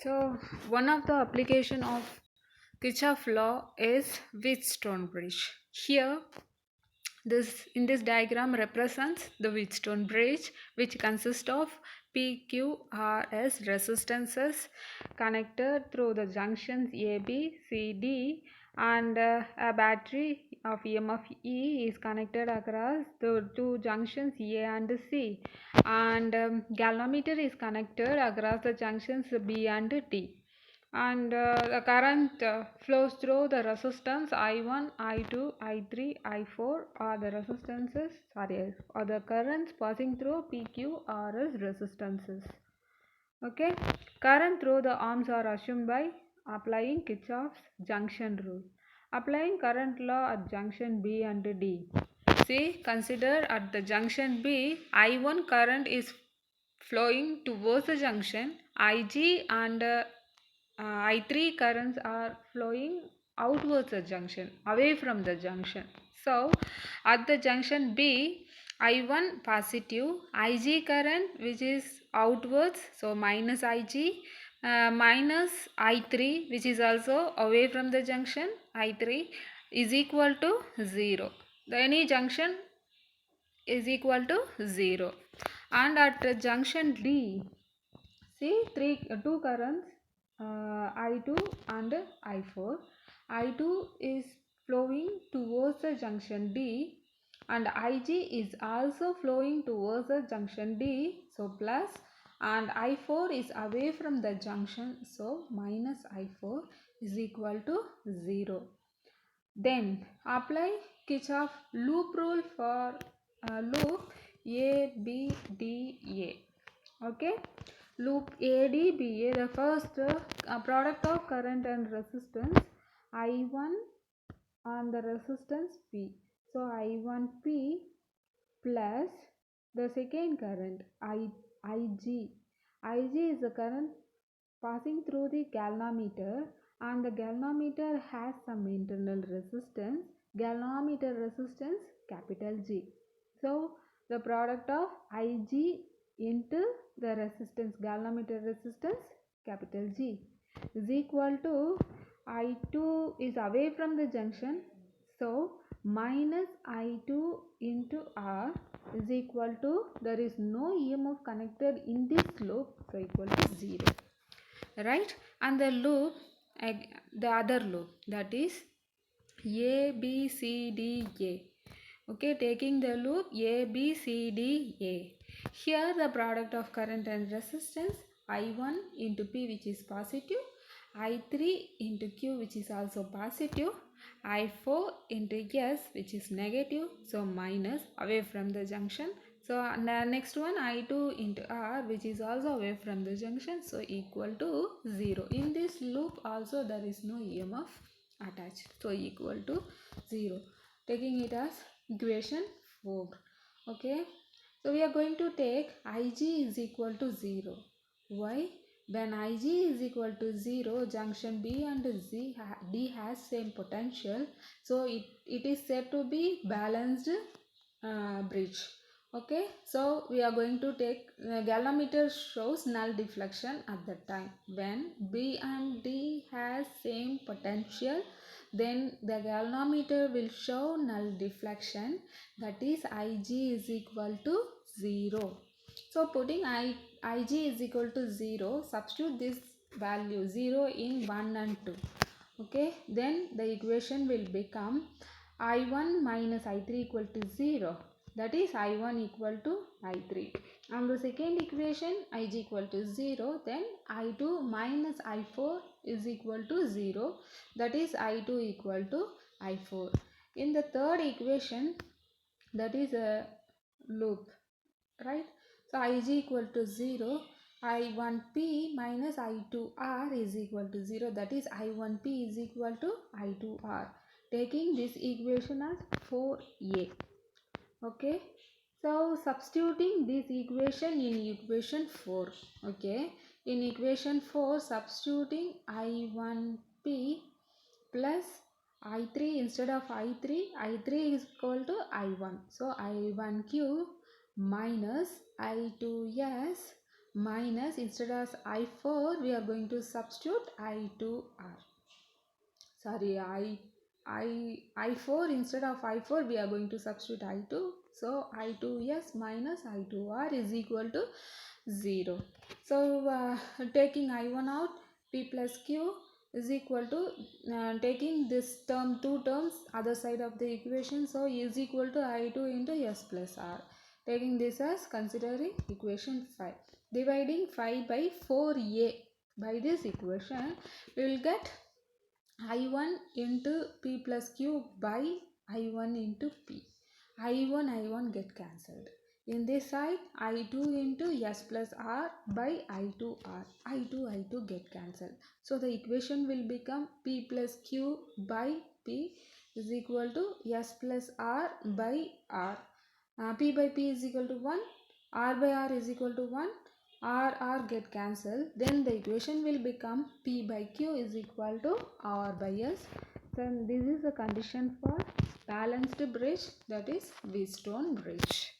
So one of the application of Kirchhoff law is Wheatstone bridge. Here, this in this diagram represents the Wheatstone bridge, which consists of PQRS resistances connected through the junctions A, B, C, D, and a battery of EMF E is connected across the two junctions A and C, and galvanometer is connected across the junctions B and D, and the current flows through the resistance I1, I2, I3, I4 are the resistances, or the currents passing through PQRS resistances. Okay, current through the arms are assumed by applying Kirchhoff's junction rule. Applying current law at junction B and D. See, consider at the junction B, I1 current is flowing towards the junction, Ig and I3 currents are flowing outwards the junction, away from the junction. So, at the junction B, I1 positive, Ig current which is outwards, so minus Ig, minus I3 which is also away from the junction, I3 is equal to 0. Any junction is equal to 0. And at junction D, see two currents, I2 and I4. I2 is flowing towards the junction D, and Ig is also flowing towards the junction D, so plus, and I4 is away from the junction, so minus I4 is equal to 0. Then apply Kirchhoff loop rule for loop ABDA. Okay, loop ADBA, the first product of current and resistance I1 and the resistance P. So I1P plus the second current IG. IG is the current passing through the galvanometer, and the galvanometer has some internal resistance, galvanometer resistance capital G. So the product of Ig into the resistance, galvanometer resistance capital G, is equal to I2 is away from the junction, so minus I2 into R is equal to, there is no EMF connected in this loop, so equal to 0, right? And the loop, the other loop, that is A B C D A. Okay, taking the loop A B C D A. Here the product of current and resistance I1 into P, which is positive, I3 into Q, which is also positive, I4 into S, which is negative, so minus, away from the junction. So the next one I2 into R, which is also away from the junction, so equal to 0. In this loop also there is no EMF attached, so equal to 0. Taking it as equation 4. Okay, so we are going to take Ig is equal to 0. Why? When Ig is equal to 0, junction B and D has same potential, so it is said to be balanced bridge. Okay, so we are going to take galvanometer shows null deflection at that time. When B and D has same potential, then the galvanometer will show null deflection, that is Ig is equal to 0. So putting Ig is equal to 0, substitute this value 0 in 1 and 2. Okay, then the equation will become I1 minus I3 equal to 0, that is I1 equal to I3. And the second equation Ig equal to 0, then I2 minus I4 is equal to 0, that is I2 equal to I4. In the third equation, that is a loop, right? So Ig equal to 0, I1P minus I2R is equal to 0, that is I1P is equal to I2R. Taking this equation as 4a. Okay, so substituting this equation in equation 4. Okay, in equation 4, substituting I1P plus I3, instead of I3 is equal to I1. So I1Q minus I2S minus, instead of I4 we are going to substitute I2R. Sorry, I4, instead of I4 we are going to substitute I2. So I2S minus I2R is equal to 0. So taking I1 out, P plus Q is equal to taking this term, two terms other side of the equation, so is equal to I2 into S plus R. Taking this as considering equation 5, dividing 5 by 4a by this equation, we will get I1 into P plus Q by I1 into P. I1 get cancelled. In this side, I2 into S plus R by I2R. I2 get cancelled. So the equation will become P plus Q by P is equal to S plus R by R. P by P is equal to 1. R by R is equal to 1. R get cancelled. Then the equation will become P by Q is equal to R by S. Then this is the condition for balanced bridge, that is Wheatstone bridge.